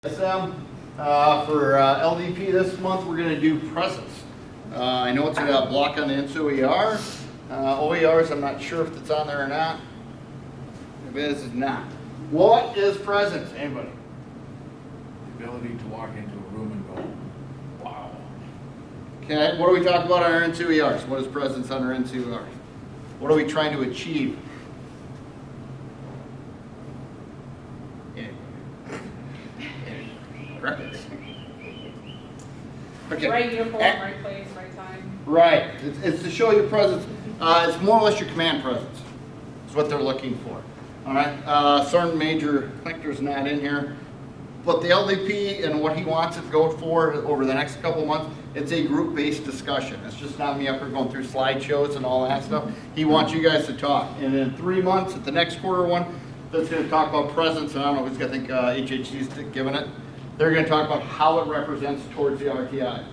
For LDP this month, we're going to do presence. I know it's a block on the NCOER. OERs, I'm not sure if it's on there or not. If it is, it's not. What is presence? Anybody? The ability to walk into a room and go, wow. Okay, what do we talk about on our NCOERs? What is presence on our NCOERs? What are we trying to achieve? Correct. Okay. Right uniform, right place, right time. Right. It's to show your presence. It's more or less your command presence. It's what they're looking for. All right. Sergeant Major Klinkner's not in here, but the LDP and what he wants it to go for over the next couple of months, it's a group-based discussion. It's just not me up here going through slideshows and all that stuff. He wants you guys to talk. And in 3 months, at the next quarter one, that's going to talk about presence. And I don't know who's going to think HHC's giving it. They're going to talk about how it represents towards the RTI.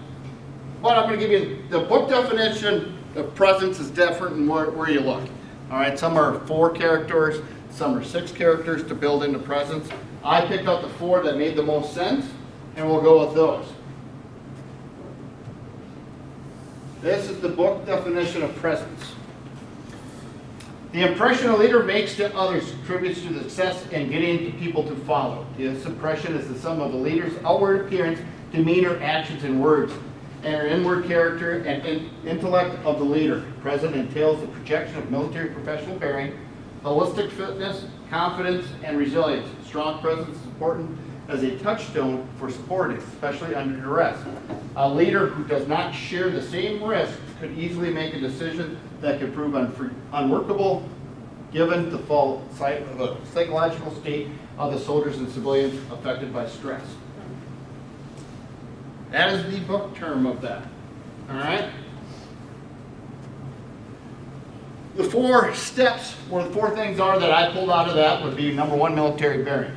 But I'm going to give you the book definition of presence is different in where you look. All right, some are 4 characters, some are 6 characters to build into presence. I picked out the 4 that made the most sense, and we'll go with those. This is the book definition of presence. The impression a leader makes to others contributes to the success in getting people to follow. This impression is the sum of the leader's outward appearance, demeanor, actions, and words, and inward character and intellect of the leader. Present entails the projection of military professional bearing, holistic fitness, confidence, and resilience. Strong presence is important as a touchstone for supporting, especially under duress. A leader who does not share the same risk could easily make a decision that could prove unworkable given the psychological state of the soldiers and civilians affected by stress. That is the book term of that. All right? The 4 steps, or the 4 things are that I pulled out of that would be number 1, military bearing.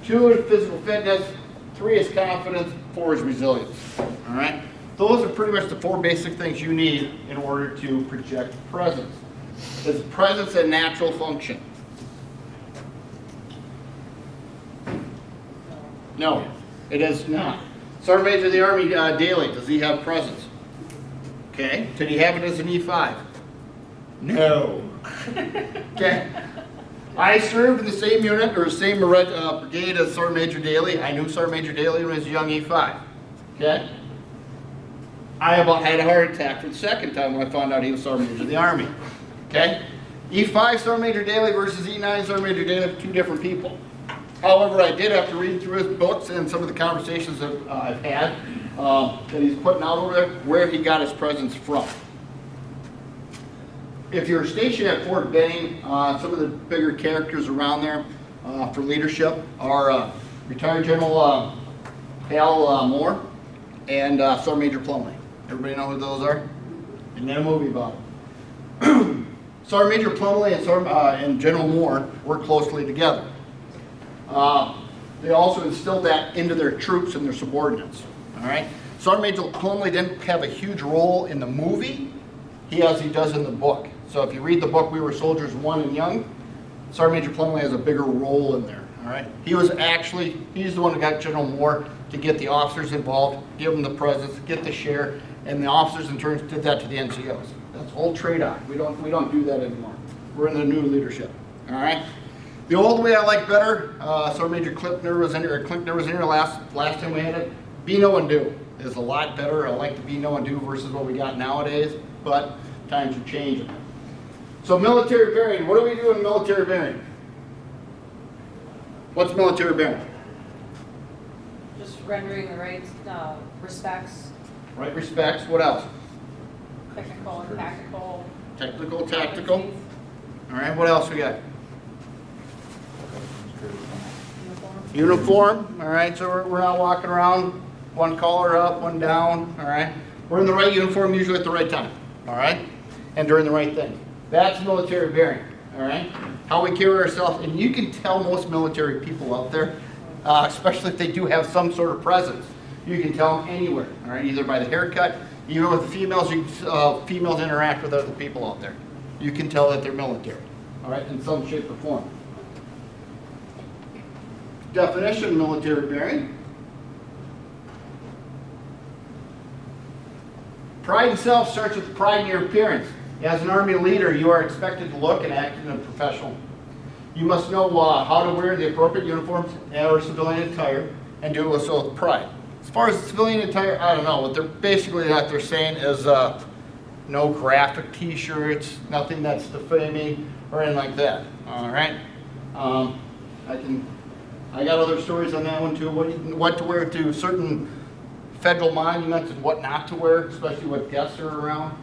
2 is physical fitness. 3 is confidence. 4 is resilience. All right? Those are pretty much the 4 basic things you need in order to project presence. Is presence a natural function? No, it is not. Sergeant Major of the Army Daly, does he have presence? Okay. Did he have it as an E5? No. Okay. I served in the same unit or same brigade as Sergeant Major Daly. I knew Sergeant Major Daly when he was a young E5. Okay. I about had a heart attack for the second time when I found out he was Sergeant Major of the Army. Okay. E5 Sergeant Major Daly versus E9 Sergeant Major Daly, 2 different people. However, I did have to read through his books and some of the conversations that I've had that he's putting out over there, where he got his presence from. If you're stationed at Fort Benning, some of the bigger characters around there for leadership are retired General Hal Moore and Sergeant Major Plumley. Everybody know who those are? And then a movie about them. Sergeant Major Plumley and General Moore work closely together. They also instilled that into their troops and their subordinates. All right. Sergeant Major Plumley didn't have a huge role in the movie. He does in the book. So if you read the book, We Were Soldiers 1 and Young, Sergeant Major Plumley has a bigger role in there. All right. He's the one who got General Moore to get the officers involved, give them the presence, get the share, and the officers in turn did that to the NCOs. That's old trade-off. We don't do that anymore. We're in the new leadership. All right. The old way I like better, Sergeant Major Klinkner was in here last time we had it. Be, know, and do is a lot better. I like the be, know, and do versus what we got nowadays, but times are changing. So military bearing, what do we do in military bearing? What's military bearing? Just rendering the right respects. Right respects, what else? Technical and tactical. Technical, tactical. All right, what else we got? Uniform, all right, so we're not walking around, one collar up, one down, all right. We're in the right uniform usually at the right time, all right, and doing the right thing. That's military bearing, all right. How we carry ourselves, and you can tell most military people out there, especially if they do have some sort of presence, you can tell them anywhere, all right, either by the haircut, even with the females, females interact with other people out there. You can tell that they're military, all right, in some shape or form. Definition, military bearing. Pride in self starts with pride in your appearance. As an Army leader, you are expected to look and act in a professional. You must know how to wear the appropriate uniforms or civilian attire and do it so with pride. As far as civilian attire, I don't know. What they're saying is no graphic T-shirts, nothing that's defaming or anything like that. All right. I got other stories on that one too. What to wear to certain federal monuments and what not to wear, especially when guests are around.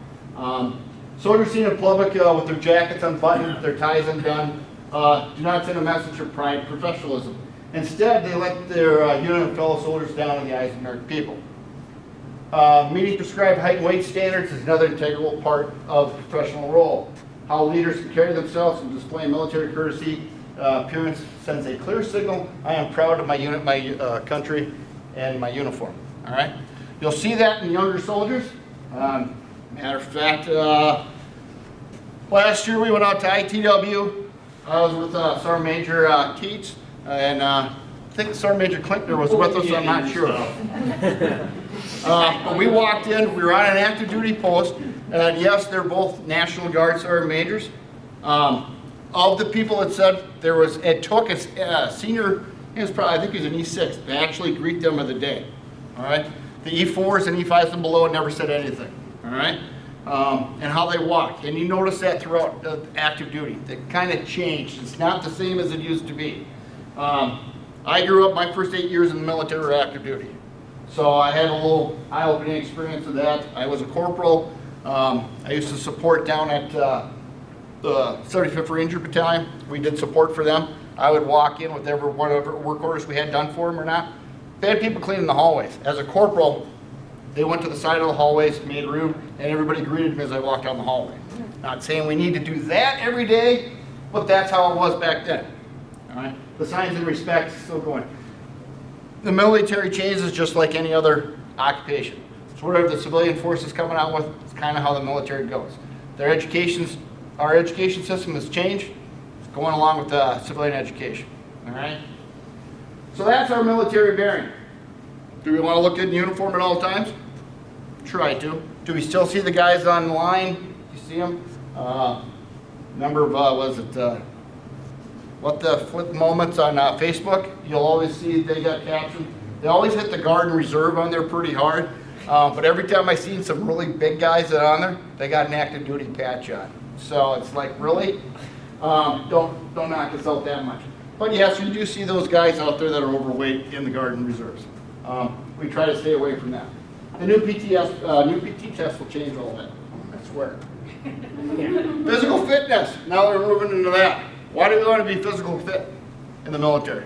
Soldiers seen in public with their jackets unbuttoned, their ties undone, do not send a message of pride, professionalism. Instead, they let their unit and fellow soldiers down in the eyes of American people. Meeting prescribed height and weight standards is another integral part of the professional role. How leaders can carry themselves and display military courtesy, appearance sends a clear signal. I am proud of my unit, my country, and my uniform. All right. You'll see that in younger soldiers. Matter of fact, last year we went out to ITW. I was with Sergeant Major Keats, and I think Sergeant Major Klinkner was with us, I'm not sure. But we walked in, we were on an active duty post, and yes, they're both National Guard Sergeant Majors. Of the people that said it took a senior, I think he was an E6, to actually greet them of the day. All right? The E4s and E5s and below never said anything. All right? And how they walk. And you notice that throughout active duty. They kind of changed. It's not the same as it used to be. I grew up, my first 8 years in the military were active duty. So I had a little eye-opening experience of that. I was a corporal. I used to support down at the 75th Ranger Battalion. We did support for them. I would walk in with whatever work orders we had done for them or not. They had people cleaning the hallways. As a corporal, they went to the side of the hallways, made room, and everybody greeted me as I walked down the hallway. Not saying we need to do that every day, but that's how it was back then. All right? The signs of respect is still going. The military changes just like any other occupation. So whatever the civilian force is coming out with, it's kind of how the military goes. Our education system has changed. It's going along with civilian education. All right? So that's our military bearing. Do we want to look good in uniform at all times? Try to. Do we still see the guys on the line? You see them? Number of, what the flip moments on Facebook? You'll always see they got captioned. They always hit the Guard and Reserve on there pretty hard. But every time I seen some really big guys that are on there, they got an active duty patch on. So it's like, really? Don't knock us out that much. But yes, we do see those guys out there that are overweight in the Guard and Reserves. We try to stay away from that. The new PT test will change all that, I swear. Physical fitness, now we're moving into that. Why do we want to be physical fit in the military?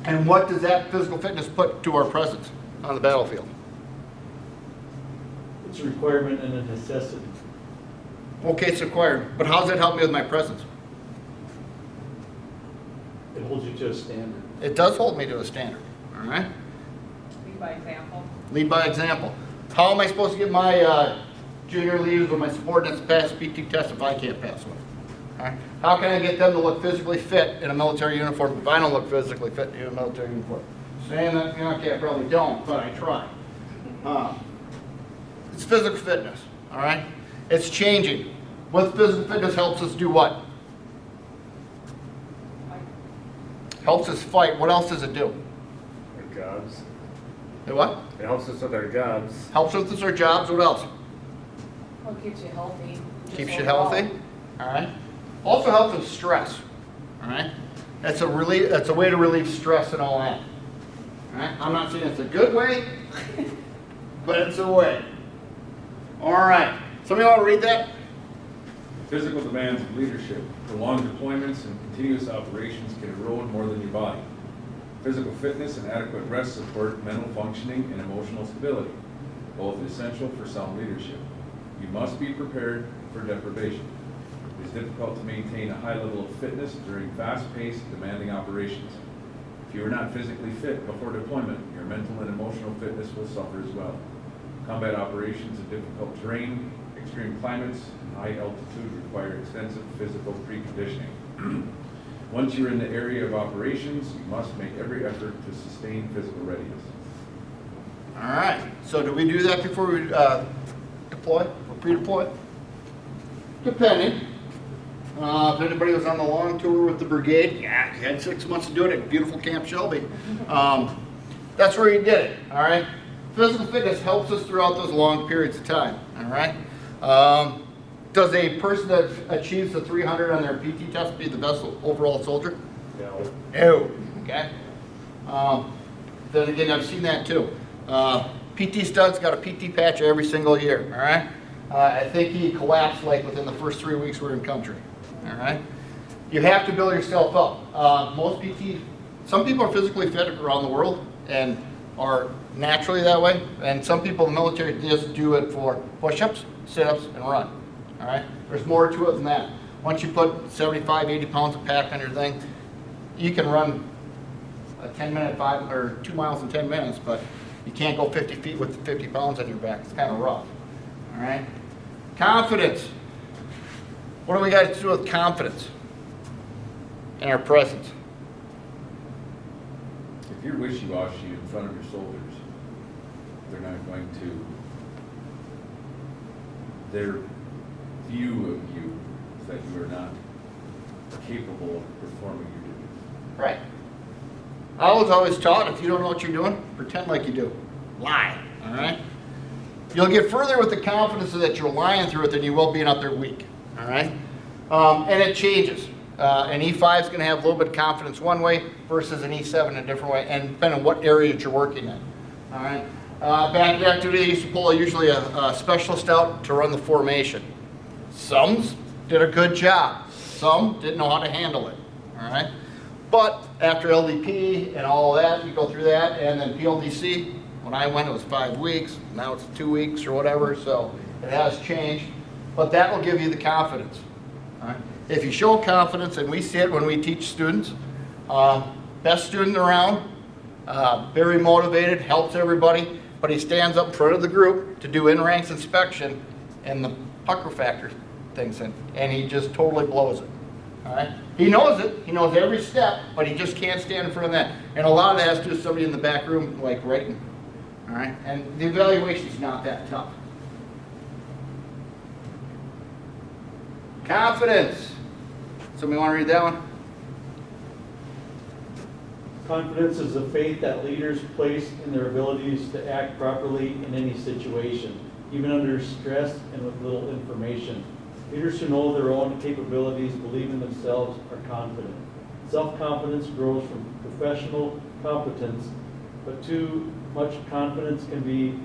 And what does that physical fitness put to our presence on the battlefield? It's a requirement and a necessity. Okay, it's required, but how does it help me with my presence? It holds you to a standard. It does hold me to a standard, all right? Lead by example. Lead by example. How am I supposed to get my junior leaders or my subordinates to pass PT test if I can't pass one? All right? How can I get them to look physically fit in a military uniform if I don't look physically fit in a military uniform? Saying that, okay, I probably don't, but I try. It's physical fitness, all right? It's changing. With physical fitness helps us do what? Helps us fight. What else does it do? Our jobs. Do what? It helps us with our jobs. Helps us with our jobs. What else? Well, it keeps you healthy. just Keeps you overall. healthy. All right. Also helps with stress. All right. That's a way to relieve stress and all that. All right. I'm not saying it's a good way, but it's a way. All right. Somebody want to read that? Physical demands of leadership, prolonged deployments, and continuous operations can erode more than your body. Physical fitness and adequate rest support mental functioning and emotional stability, both essential for sound leadership. You must be prepared for deprivation. It is difficult to maintain a high level of fitness during fast-paced, demanding operations. If you are not physically fit before deployment, your mental and emotional fitness will suffer as well. Combat operations in difficult terrain, extreme climates, and high altitude require extensive physical preconditioning. Once you're in the area of operations, you must make every effort to sustain physical readiness. All right, so do we do that before we deploy or pre-deploy? Depending. If anybody was on the long tour with the brigade, yeah, you had 6 months to do it at beautiful Camp Shelby. That's where you did it, all right? Physical fitness helps us throughout those long periods of time, all right? Does a person that achieves the 300 on their PT test be the best overall soldier? No. No. Okay. Then again, I've seen that too. PT Stud's got a PT patch every single year, all right? I think he collapsed like within the first 3 weeks we were in country, all right? You have to build yourself up. Most PT, some people are physically fit around the world and are naturally that way, and some people in the military just do it for push-ups, sit-ups, and run, all right? There's more to it than that. Once you put 75, 80 pounds of pack on your thing, you can run a 10-minute 2 miles in 10 minutes, but you can't go 50 feet with 50 pounds on your back. It's kind of rough, all right? Confidence. What do we got to do with confidence in our presence? If you're wishy-washy in front of your soldiers, they're not going to, their view of you is that you are not capable of performing your duties. Right. I was always taught, if you don't know what you're doing, pretend like you do. Lie, all right? You'll get further with the confidence that you're lying through it than you will being out there weak, all right? And it changes. An E5 is going to have a little bit of confidence one way versus an E7 a different way, and depending on what area that you're working in, all right? Back in activity, they used to pull usually a specialist out to run the formation. Some did a good job. Some didn't know how to handle it, all right? But after LDP and all that, you go through that, and then PLDC, when I went, it was 5 weeks. Now it's 2 weeks or whatever, so it has changed. But that will give you the confidence. All right? If you show confidence, and we see it when we teach students, best student around, very motivated, helps everybody, but he stands up in front of the group to do in-ranks inspection, and the pucker factor thing's in, and he just totally blows it. All right? He knows it. He knows every step, but he just can't stand in front of that. And a lot of that has to do with somebody in the back room, like writing. All right? And the evaluation's not that tough. Confidence. Somebody want to read that one? Confidence is the faith that leaders place in their abilities to act properly in any situation, even under stress and with little information. Leaders who know their own capabilities, believe in themselves, are confident. Self-confidence grows from professional competence, but too much confidence can be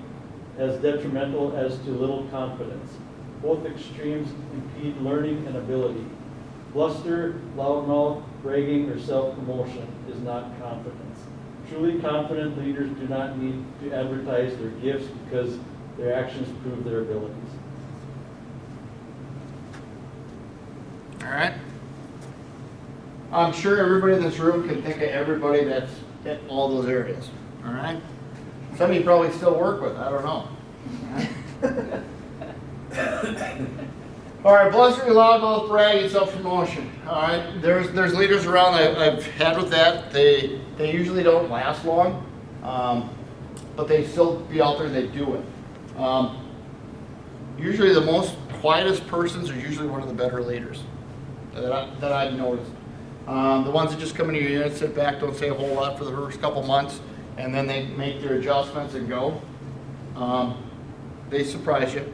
as detrimental as too little confidence. Both extremes impede learning and ability. Bluster, loudmouth, bragging, or self-promotion is not confidence. Truly confident leaders do not need to advertise their gifts because their actions prove their abilities. All right? I'm sure everybody in this room can think of everybody that's hit all those areas. All right? Some of you probably still work with, I don't know. All right? All right, blustering, loudmouth, bragging, self-promotion. All right, there's leaders around I've had with that. They usually don't last long, but they still be out there and they do it. Usually the most quietest persons are usually one of the better leaders that I've noticed. The ones that just come into your unit, sit back, don't say a whole lot for the first couple months, and then they make their adjustments and go. They surprise you.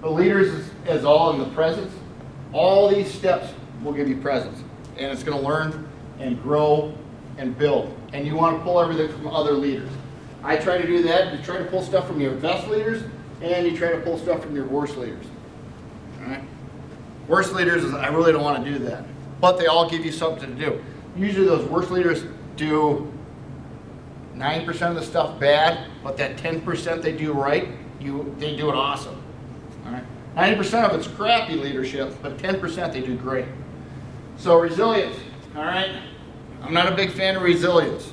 The leaders is all in the presence. All these steps will give you presence, and it's going to learn and grow and build. And you want to pull everything from other leaders. I try to do that. You try to pull stuff from your best leaders, and you try to pull stuff from your worst leaders. All right. Worst leaders is I really don't want to do that, but they all give you something to do. Usually, those worst leaders do 9% of the stuff bad, but that 10% they do right, they do it awesome. All right. 90% of it's crappy leadership, but 10% they do great. So resilience, all right? I'm not a big fan of resilience,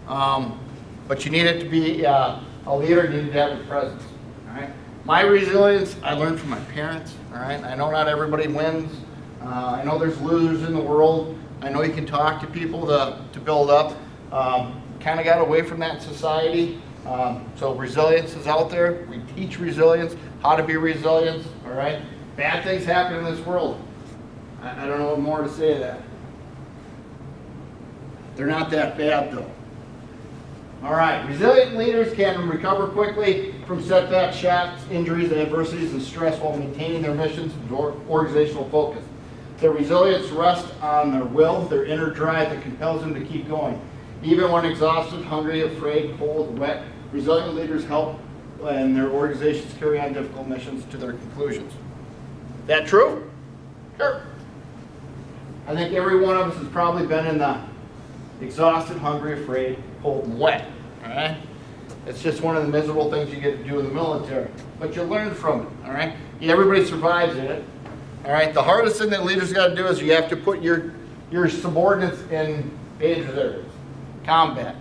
but you need it to be a leader, you need to have a presence, all right? My resilience, I learned from my parents, all right? I know not everybody wins, I know there's losers in the world. I know you can talk to people to build up. Kind of got away from that in society. So resilience is out there. We teach resilience, how to be resilient, all right? Bad things happen in this world. I don't know what more to say to that. They're not that bad though. All right, resilient leaders can recover quickly from setbacks, shocks, injuries, adversities, and stress while maintaining their missions and organizational focus. Their resilience rests on their will, their inner drive that compels them to keep going. Even when exhausted, hungry, afraid, cold, wet, resilient leaders help and their organizations carry on difficult missions to their conclusions. That true? Sure. I think every one of us has probably been in the exhausted, hungry, afraid, cold, and wet. All right? It's just one of the miserable things you get to do in the military. But you learn from it. All right? Everybody survives in it. All right? The hardest thing that leaders got to do is you have to put your subordinates in danger areas, combat.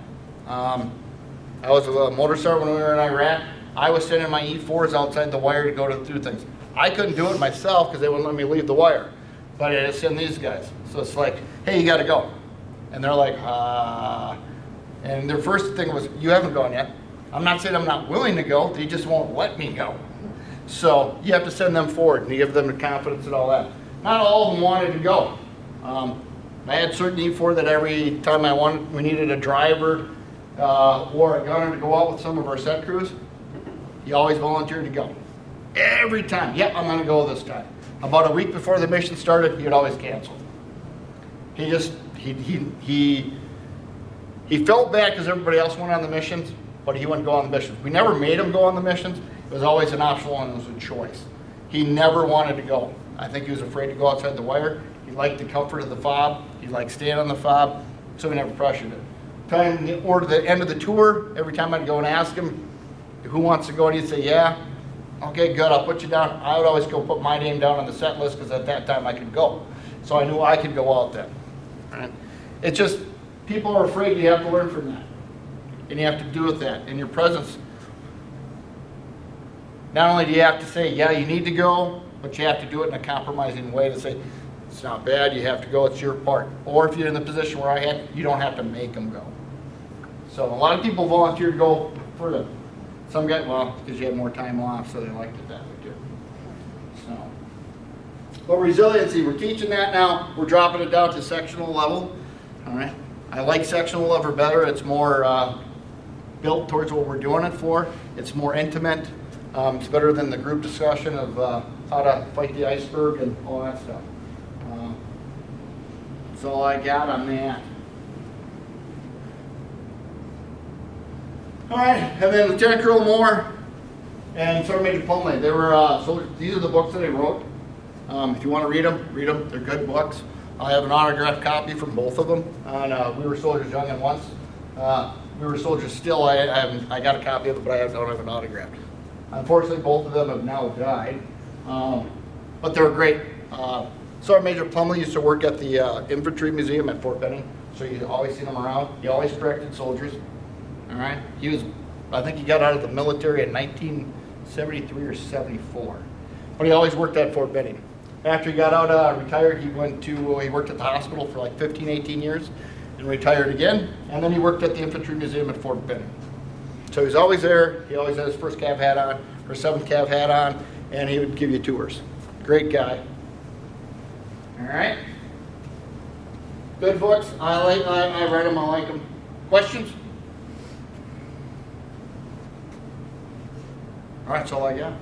I was a motor sergeant when we were in Iraq. I was sending my E4s outside the wire to go through things. I couldn't do it myself because they wouldn't let me leave the wire. But I had to send these guys. So it's like, hey, you got to go. And they're like, And their first thing was, you haven't gone yet. I'm not saying I'm not willing to go, they just won't let me go. So you have to send them forward and you give them the confidence and all that. Not all of them wanted to go. I had certain E4 that every time we needed a driver or a gunner to go out with some of our set crews, he always volunteered to go. Every time, yep, I'm gonna go this time. About a week before the mission started, he would always cancel. He felt bad because everybody else went on the missions, but he wouldn't go on the missions. We never made him go on the missions. It was always an optional and it was a choice. He never wanted to go. I think he was afraid to go outside the wire. He liked the comfort of the fob. He liked staying on the fob, so we never pressured it. Or to the end of the tour, every time I'd go and ask him, who wants to go, and he'd say, yeah. Okay, good, I'll put you down. I would always go put my name down on the set list because at that time I could go. So I knew I could go out then. Right? It's just, people are afraid. You have to learn from that. And you have to do with that. In your presence, not only do you have to say, yeah, you need to go, but you have to do it in a compromising way to say, it's not bad, you have to go, it's your part. Or if you're in the position where I had, you don't have to make them go. So a lot of people volunteer to go for them. Some guys, well, because you have more time off, so they liked it that way too. So, but resiliency, we're teaching that now. We're dropping it down to sectional level. All right. I like sectional level better. It's more built towards what we're doing it for. It's more intimate. It's better than the group discussion of how to fight the iceberg and all that stuff. That's all I got on that. All right, and then Lieutenant Colonel Moore and Sergeant Major Plumley, they were soldiers. These are the books that they wrote. If you want to read them, read them. They're good books. I have an autographed copy from both of them on We Were Soldiers Young and Once. We Were Soldiers Still. I got a copy of it, but I don't have an autograph. Unfortunately, both of them have now died, but they're great. Sergeant Major Plumley used to work at the Infantry Museum at Fort Benning, so you always seen him around. He always corrected soldiers. All right, I think he got out of the military in 1973 or 74, but he always worked at Fort Benning. After he got out, retired, he worked at the hospital for like 15, 18 years and retired again, and then he worked at the Infantry Museum at Fort Benning. So he's always there. He always had his first cav hat on, or 7th cav hat on, and he would give you tours. Great guy. All right. Good books. I read them. I like them. Questions? All right, that's all I got.